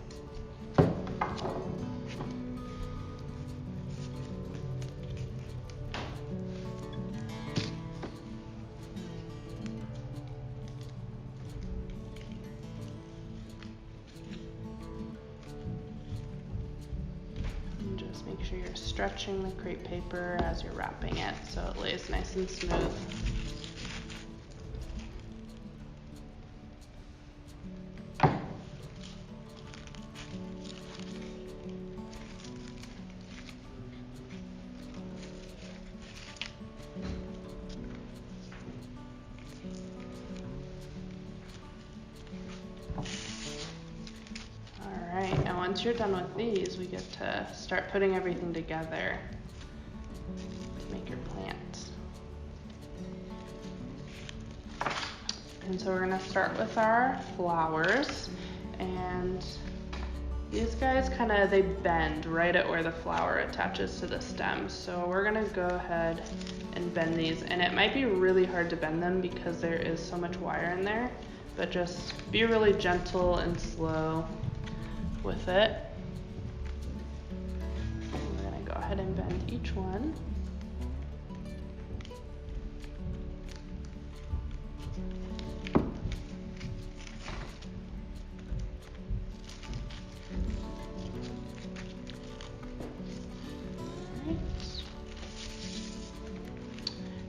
And just make sure you're stretching the crepe paper as you're wrapping it so it lays nice and smooth. Alright, and once you're done with these, we get to start putting everything together to make your plant. And so we're gonna start with our flowers, and these guys they bend right at where the flower attaches to the stem. So we're gonna go ahead and bend these, and it might be really hard to bend them because there is so much wire in there, but just be really gentle and slow with it. We're gonna go ahead and bend each one.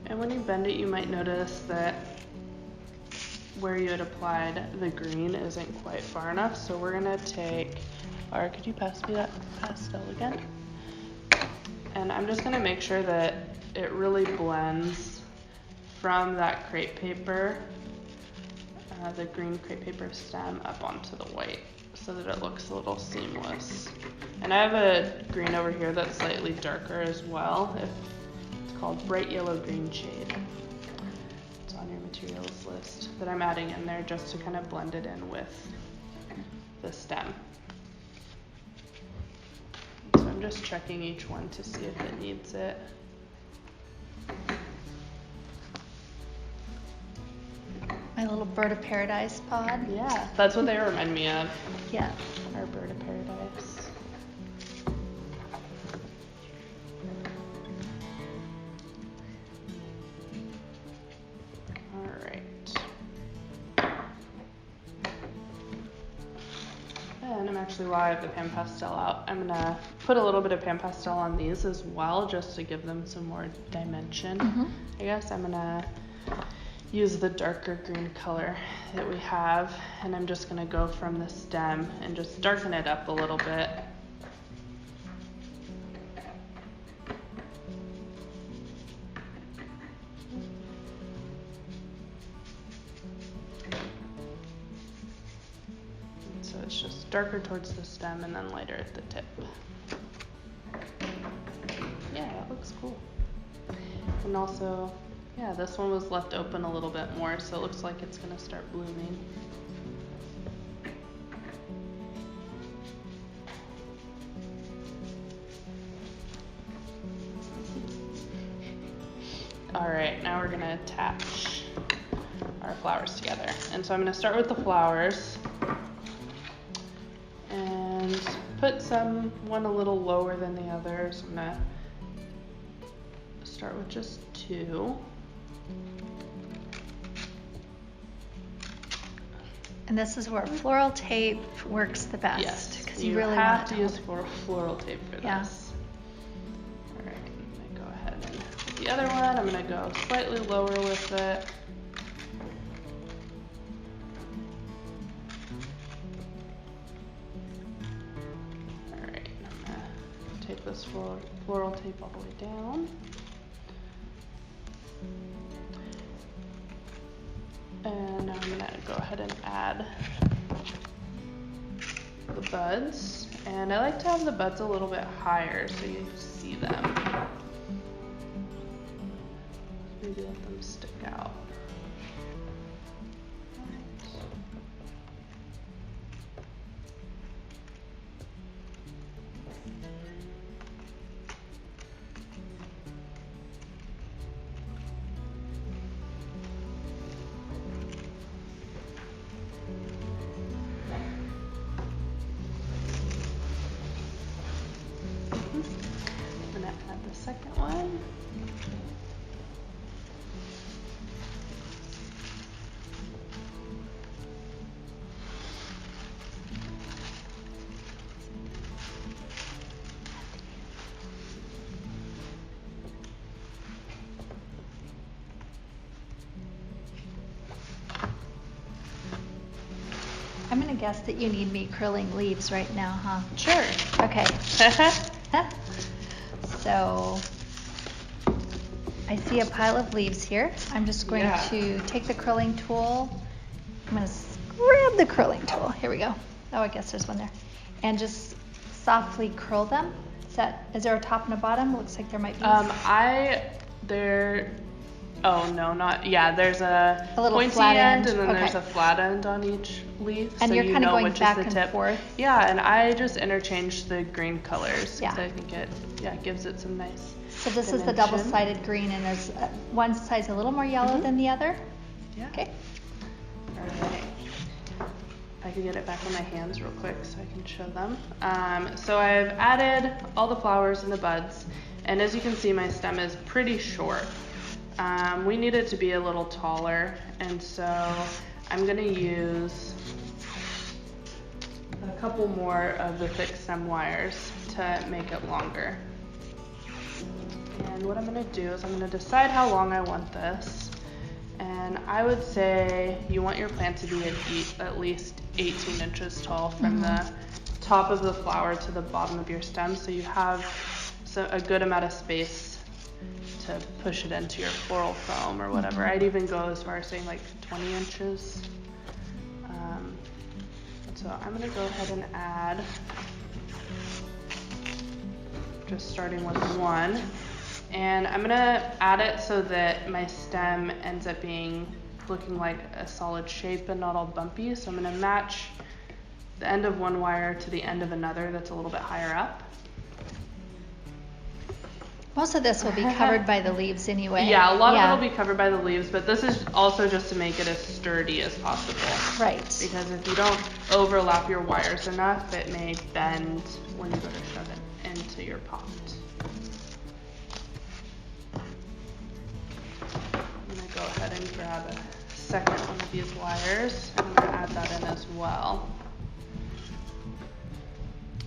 And when you bend it, you might notice that where you had applied the green isn't quite far enough. So we're gonna take could you pass me that pastel again? And I'm just gonna make sure that it really blends from that crepe paper, the green crepe paper stem up onto the white so that it looks a little seamless. And I have a green over here that's slightly darker as well. It's called bright yellow green shade. It's on your materials list that I'm adding in there just to kind of blend it in with the stem. So I'm just checking each one to see if it needs it. My little bird of paradise pod. Yeah, that's what they remind me of. Yeah. Our bird of paradise. All right. And I'm actually, while I have the pan pastel out, I'm gonna put a little bit of pan pastel on these as well, just to give them some more dimension. I guess I'm gonna use the darker green color that we have, and I'm just gonna go from the stem and just darken it up a little bit. So it's just darker towards the stem and then lighter at the tip. Yeah, that looks cool. And also, yeah, this one was left open a little bit more, so it looks like it's gonna start blooming. All right, now we're gonna attach our flowers together. And so I'm gonna start with the flowers and put one a little lower than the other. So I'm gonna start with just 2. And this is where floral tape works the best. Yes, because you really have want to use floral tape for Yeah. this. All right, I'm gonna go ahead and with the other one, I'm gonna go slightly lower with it. All right, I'm gonna take this floral tape all the way down. And now I'm gonna go ahead and add the buds. And I like to have the buds a little bit higher so you see them. Maybe let them stick out. I'm gonna add the second one. I'm gonna guess that you need me curling leaves right now, huh? Sure. Okay. So I see a pile of leaves here. I'm just going to take the curling tool. I'm gonna grab the curling tool. Here we go. Oh, I guess there's one there. And just softly curl them. Is there a top and a bottom? It looks like there might be. Oh, no, not, yeah, there's a little pointy flat end, end. and then Okay. there's a flat end on each leaf. And so you're you kind of know going which back is the and tip. forth. Yeah, and I just interchange the green colors because Yeah. I think it gives it some nice So this is the dimension. double-sided green, and there's one side's a little more yellow than the other. Yeah. Okay. All right. I can get it back on my hands real quick so I can show them. So I've added all the flowers and the buds, and as you can see, my stem is pretty short. We need it to be a little taller, and so I'm gonna use a couple more of the thick stem wires to make it longer. And what I'm gonna do is I'm gonna decide how long I want this. And I would say you want your plant to be at least 18 inches tall from the top of the flower to the bottom of your stem, so you have a good amount of space to push it into your floral foam or whatever. I'd even go as far as saying like 20 inches. So I'm gonna go ahead and add, just starting with one. And I'm gonna add it so that my stem ends up looking like a solid shape and not all bumpy. So I'm gonna match the end of one wire to the end of another that's a little bit higher up. Most of this will be covered by the leaves anyway. Yeah, a lot of it will be covered by the leaves, but this is also just to make it as sturdy as possible. Right. Because if you don't overlap your wires enough, it may bend when you go to shove it into your pot. I'm gonna go ahead and grab a second one of these wires. I'm gonna add that in as well.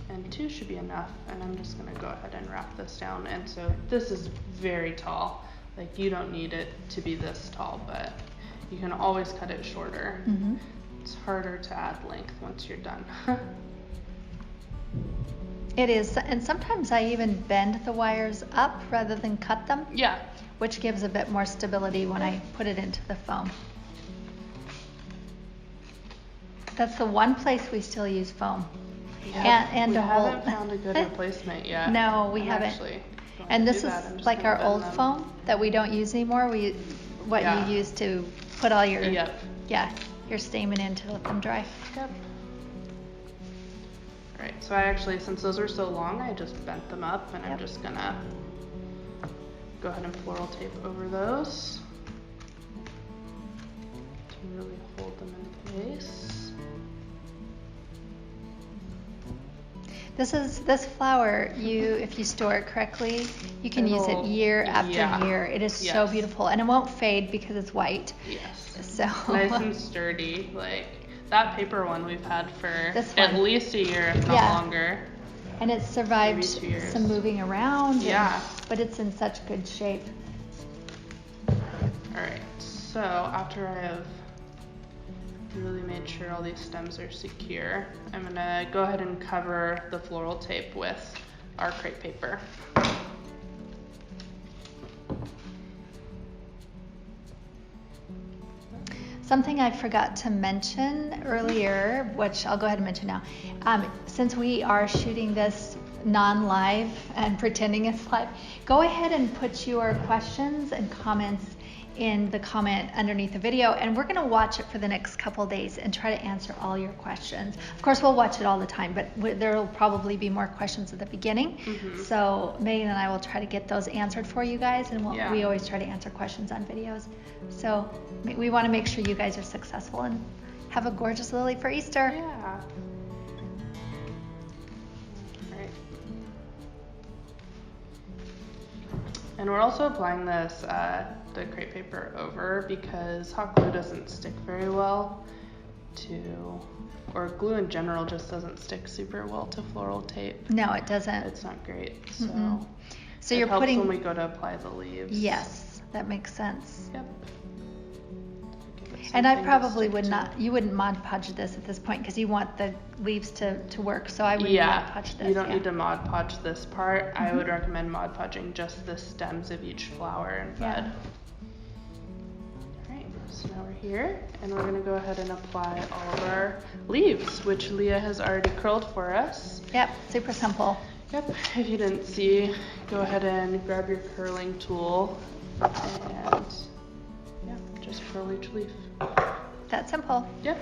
And two should be enough, and I'm just gonna go ahead and wrap this down. And so this is very tall. Like, you don't need it to be this tall, but you can always cut it shorter. It's harder to add length once you're done. It is, and sometimes I even bend the wires up rather than cut them. Yeah. Which gives a bit more stability when I put it into the foam. That's the one place we still use foam. And we to hold. haven't found a good replacement yet. No, we I'm haven't. actually going And to this do is that. I'm just like gonna our bend old them. foam that we don't use anymore. What Yeah. you use to put all your Yep. your stamen in to let them dry. Yep. Alright, so I actually, since those were so long, I just bent them up, and I'm just gonna go ahead and floral tape over those to really hold them in place. This flower, if you store it correctly, you can use it year after year. It is so beautiful, and it won't fade because it's white. Yes. So nice and sturdy. Like that paper one we've had for at least a year, if not longer. And it's survived some moving around. But it's in such good shape. Alright, so after I have really made sure all these stems are secure, I'm gonna go ahead and cover the floral tape with our crepe paper. Something I forgot to mention earlier, which I'll go ahead and mention now. Since we are shooting this non-live and pretending it's live, go ahead and put your questions and comments in the comment underneath the video, and we're going to watch it for the next couple days and try to answer all your questions. Of course, we'll watch it all the time, but there will probably be more questions at the beginning. So Megan and I will try to get those answered for you guys, and we always try to answer questions on videos. So we want to make sure you guys are successful and have a gorgeous lily for Easter. Yeah. Right. And we're also applying this the crepe paper over because hot glue doesn't stick very well or glue in general just doesn't stick super well to floral tape. No, it doesn't. It's not great. So, so it helps when we go to apply the leaves. Yes, that makes sense. Yep. And I probably would not, you wouldn't Mod Podge this at this point because you want the leaves to work, so I wouldn't Mod Podge this. You don't need to Mod Podge this part. I would recommend Mod Podging just the stems of each flower and bud. Alright, so now we're here, and we're going to go ahead and apply all of our leaves, which Leah has already curled for us. Yep, super simple. Yep, if you didn't see, go ahead and grab your curling tool and just for each leaf. That simple. Yep.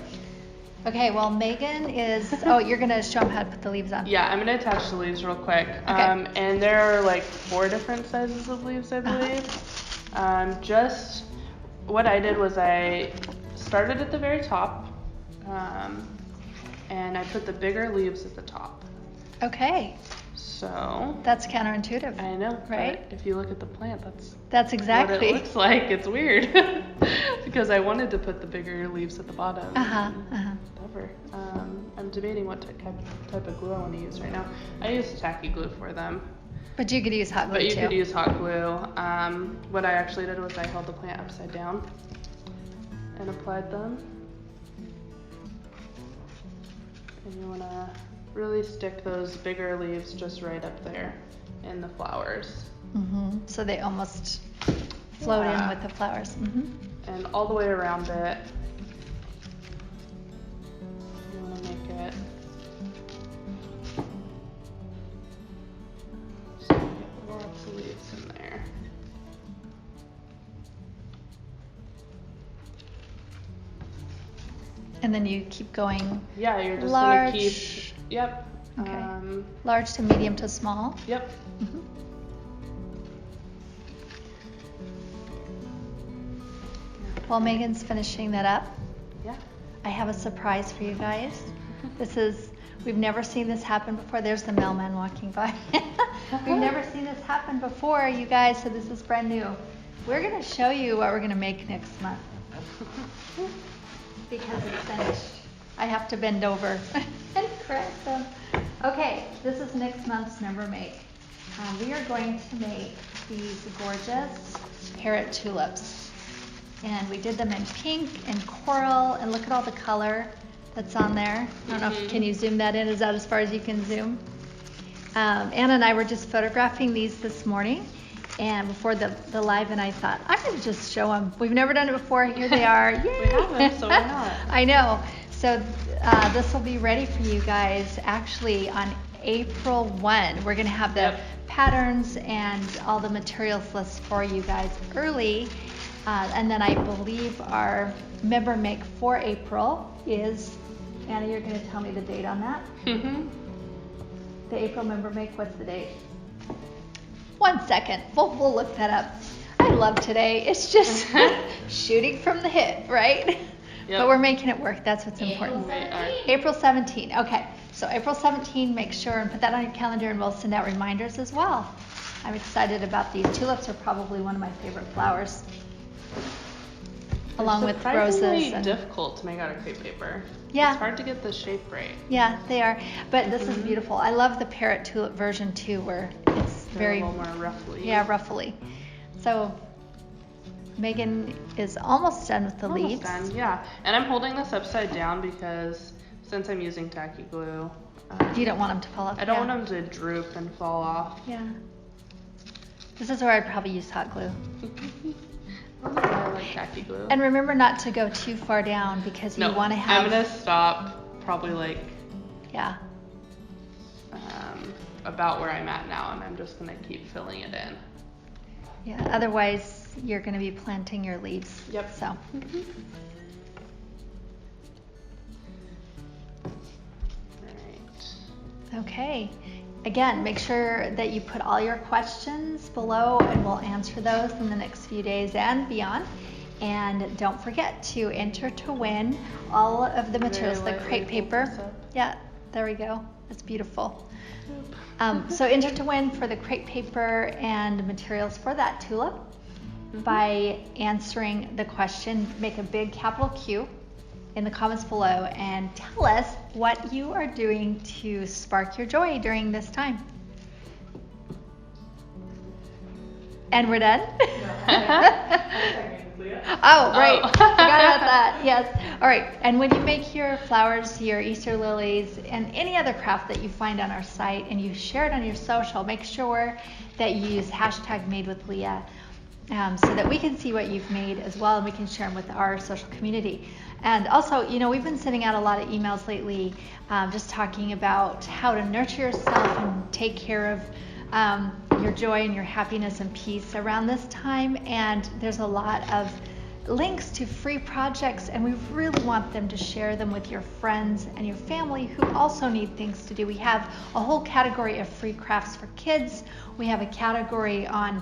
Okay, well, Megan is, oh, you're going to show them how to put the leaves on. Yeah, I'm going to attach the leaves real quick. Okay. And there are like 4 different sizes of leaves, I believe. Just what I did was I started at the very top, and I put the bigger leaves at the top. Okay. So. That's counterintuitive. I know, right? But if you look at the plant, that's exactly what it looks like. It's weird because I wanted to put the bigger leaves at the bottom. Whatever. I'm debating what type of glue I want to use right now. I use tacky glue for them. But you could use hot glue But you too. could use hot glue. What I actually did was I held the plant upside down and applied them. And you want to really stick those bigger leaves just right up there in the flowers. So they almost float in with the flowers. And all the way around it, you want to make it so you get lots of leaves in there. And then you keep going. Yeah, you're just large. going to keep, yep. Okay. Large to medium to small. Yep. While Megan's finishing that up, Yeah. I have a surprise for you guys. We've never seen this happen before. There's the mailman walking by. We've never seen this happen before, you guys, so this is brand new. We're going to show you what we're going to make next month. Because it's finished. I have to bend over and correct them. Okay, this is next month's number make. We are going to make these gorgeous parrot tulips. And we did them in pink and coral, and look at all the color that's on there. I don't know if, can you zoom that in? Is that as far as you can zoom? Anna and I were just photographing these this morning, and before the live, and I thought, I'm going to just show them. We've never done it before. Here they are. Yay! We haven't, so why not? I know. So this will be ready for you guys actually on April 1. We're going to have the patterns and all the materials list for you guys early. And then I believe our member make for April is, Anna, you're going to tell me the date on that? The April member make, what's the date? 1 second. We'll look that up. I love today. It's just shooting from the hip, right? But we're making it work. That's what's important. April 17. Okay. So April 17, make sure and put that on your calendar, and we'll send out reminders as well. I'm excited about these. Tulips are probably one of my favorite flowers. Along with roses. It's difficult to make out of crepe paper. Yeah. It's hard to get the shape right. Yeah, they are. But this is beautiful. I love the parrot tulip version too, where it's very a little more ruffly. Yeah, ruffly. So Megan is almost done with the leaves. Almost done, yeah. And I'm holding this upside down because since I'm using tacky glue, you don't want them to fall off. I don't want them to droop and fall off. Yeah. This is where I'd probably use hot glue. I like tacky glue. And remember not to go too far down because you want to have. I'm gonna stop probably like. Yeah. About where I'm at now, and I'm just gonna keep filling it in. Yeah. Otherwise, you're gonna be planting your leaves. Yep. So. Right. Okay. Again, make sure that you put all your questions below, and we'll answer those in the next few days and beyond. And don't forget to enter to win all of the materials, the crepe paper. Yeah, there we go. That's beautiful. So enter to win for the crepe paper and materials for that tulip by answering the question. Make a big capital Q in the comments below and tell us what you are doing to spark your joy during this time. And we're done? Oh, right. Forgot about that. Yes. All right. And when you make your flowers, your Easter lilies, and any other craft that you find on our site and you share it on your social, make sure that you use #MadeWithLeah so that we can see what you've made as well, and we can share them with our social community. And also, we've been sending out a lot of emails lately just talking about how to nurture yourself and take care of your joy and your happiness and peace around this time. And there's a lot of links to free projects, and we really want them to share them with your friends and your family who also need things to do. We have a whole category of free crafts for kids. We have a category on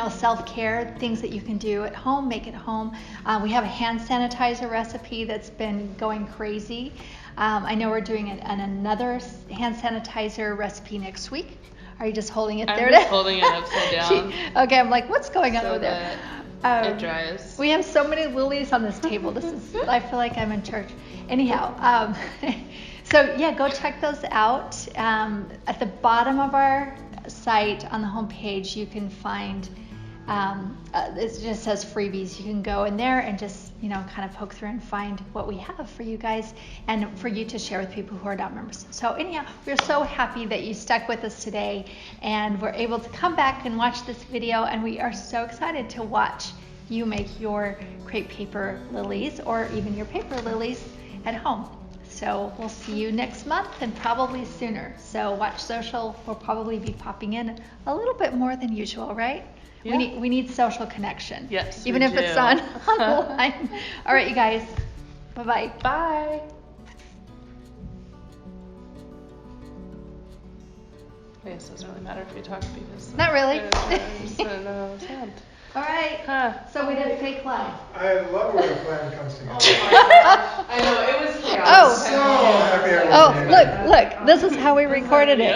self-care, things that you can do at home, make at home. We have a hand sanitizer recipe that's been going crazy. I know we're doing another hand sanitizer recipe next week. Are you just holding it there? I'm just holding it upside down. Okay, I'm like, what's going on over there? It dries. We have so many lilies on this table. I feel like I'm in church. Anyhow, so yeah, go check those out. At the bottom of our site on the homepage, you can find, it just says freebies. You can go in there and just, kind of poke through and find what we have for you guys and for you to share with people who are not members. So anyhow, we're so happy that you stuck with us today and we're able to come back and watch this video, and we are so excited to watch you make your crepe paper lilies or even your paper lilies at home. So we'll see you next month and probably sooner. So Watch Social will probably be popping in a little bit more than usual, right? Yeah. We need social connection. Yes, even if it's online. All right, you guys. Bye-bye. Bye. I guess it doesn't really matter if we talk because... Not really. All right. So we did fake live. I love when a plan comes together. Oh my gosh. I know, it was chaos. Oh. So happy I was Oh, look. This is how we recorded it.